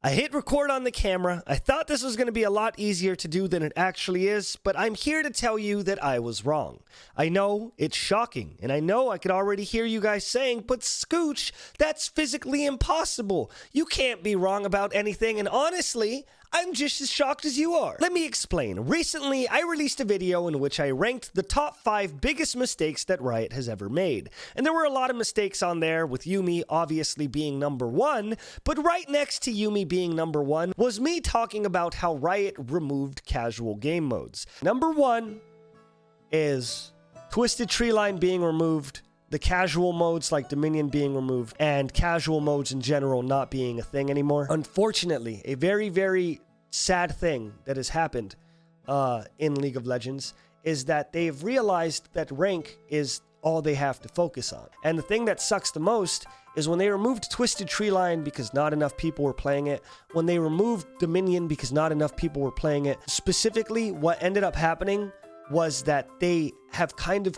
I hit record on the camera. I thought this was going to be a lot easier to do than it actually is, but I'm here to tell you that I was wrong. I know it's shocking, and I know I could already hear you guys saying, but Scooch, that's physically impossible. You can't be wrong about anything, and honestly, I'm just as shocked as you are. Let me explain. Recently, I released a video in which I ranked the top 5 biggest mistakes that Riot has ever made. And there were a lot of mistakes on there, with Yuumi obviously being number 1, but right next to Yuumi being number 1 was me talking about how Riot removed casual game modes. Number 1 is Twisted Treeline being removed, the casual modes like Dominion being removed, and casual modes in general not being a thing anymore. Unfortunately, a very, very sad thing that has happened in League of Legends is that they've realized that rank is all they have to focus on. And the thing that sucks the most is when they removed Twisted Treeline because not enough people were playing it, when they removed Dominion because not enough people were playing it. Specifically, what ended up happening was that they have kind of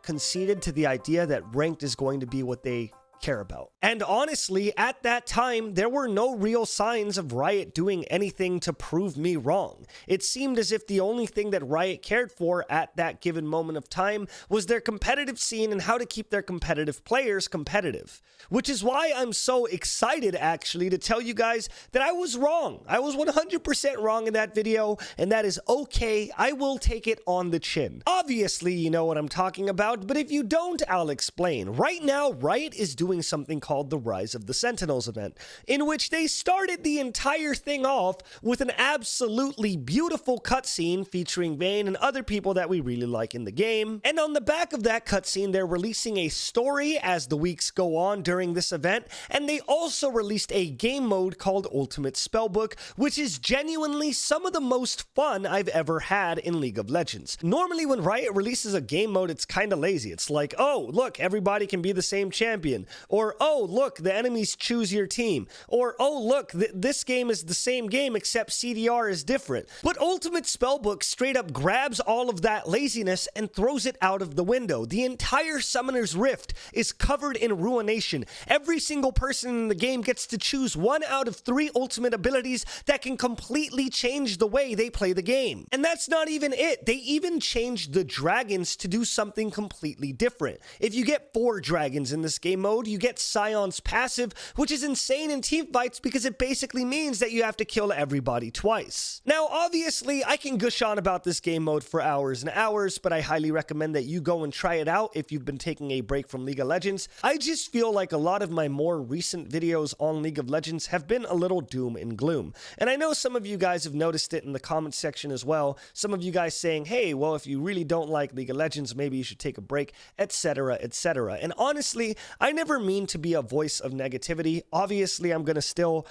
conceded to the idea that ranked is going to be what they care about. And honestly, at that time, there were no real signs of Riot doing anything to prove me wrong. It seemed as if the only thing that Riot cared for at that given moment of time was their competitive scene and how to keep their competitive players competitive. Which is why I'm so excited, actually, to tell you guys that I was wrong. I was 100% wrong in that video, and that is okay. I will take it on the chin. Obviously, you know what I'm talking about, but if you don't, I'll explain. Right now, Riot is doing something called the Rise of the Sentinels event, in which they started the entire thing off with an absolutely beautiful cutscene featuring Vayne and other people that we really like in the game. And on the back of that cutscene, they're releasing a story as the weeks go on during this event, and they also released a game mode called Ultimate Spellbook, which is genuinely some of the most fun I've ever had in League of Legends. Normally, when Riot releases a game mode, it's kind of lazy. It's like, oh, look, everybody can be the same champion. Or, oh, look, the enemies choose your team. Or, oh, look, this game is the same game except CDR is different. But Ultimate Spellbook straight up grabs all of that laziness and throws it out of the window. The entire Summoner's Rift is covered in ruination. Every single person in the game gets to choose 1 out of 3 ultimate abilities that can completely change the way they play the game. And that's not even it. They even changed the dragons to do something completely different. If you get 4 dragons in this game mode, you get Scion's passive, which is insane in team fights because it basically means that you have to kill everybody twice. Now, obviously, I can gush on about this game mode for hours and hours, but I highly recommend that you go and try it out if you've been taking a break from League of Legends. I just feel like a lot of my more recent videos on League of Legends have been a little doom and gloom. And I know some of you guys have noticed it in the comment section as well. Some of you guys saying, hey, well, if you really don't like League of Legends, maybe you should take a break, etc., etc. And honestly, I never mean to be a voice of negativity. Obviously, I'm going to still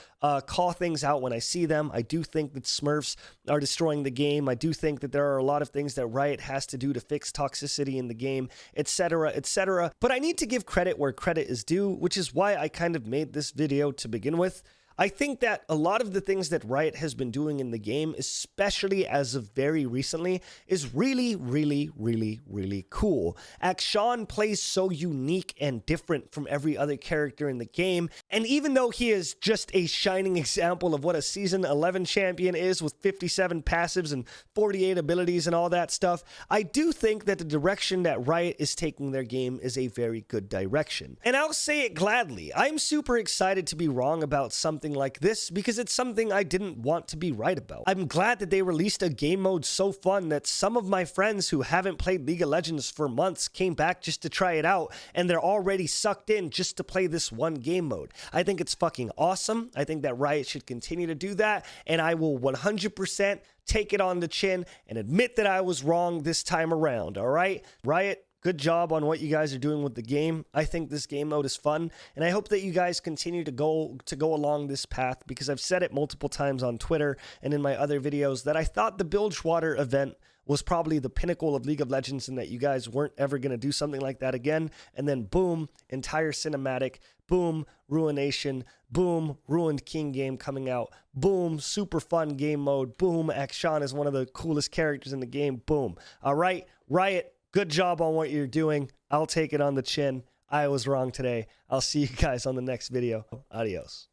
call things out when I see them. I do think that Smurfs are destroying the game. I do think that there are a lot of things that Riot has to do to fix toxicity in the game, etc., etc. But I need to give credit where credit is due, which is why I kind of made this video to begin with. I think that a lot of the things that Riot has been doing in the game, especially as of very recently, is really, really, really, really cool. Akshan plays so unique and different from every other character in the game, and even though he is just a shining example of what a Season 11 champion is with 57 passives and 48 abilities and all that stuff, I do think that the direction that Riot is taking their game is a very good direction. And I'll say it gladly. I'm super excited to be wrong about something like this because it's something I didn't want to be right about. I'm glad that they released a game mode so fun that some of my friends who haven't played League of Legends for months came back just to try it out, and they're already sucked in just to play this one game mode. I think it's fucking awesome. I think that Riot should continue to do that, and I will 100% take it on the chin and admit that I was wrong this time around, all right? Riot, good job on what you guys are doing with the game. I think this game mode is fun, and I hope that you guys continue to go along this path, because I've said it multiple times on Twitter and in my other videos that I thought the Bilgewater event was probably the pinnacle of League of Legends and that you guys weren't ever going to do something like that again. And then boom, entire cinematic, boom, ruination, boom, ruined King game coming out, boom, super fun game mode, boom, Akshan is one of the coolest characters in the game, boom. All right, Riot, good job on what you're doing. I'll take it on the chin. I was wrong today. I'll see you guys on the next video. Adios.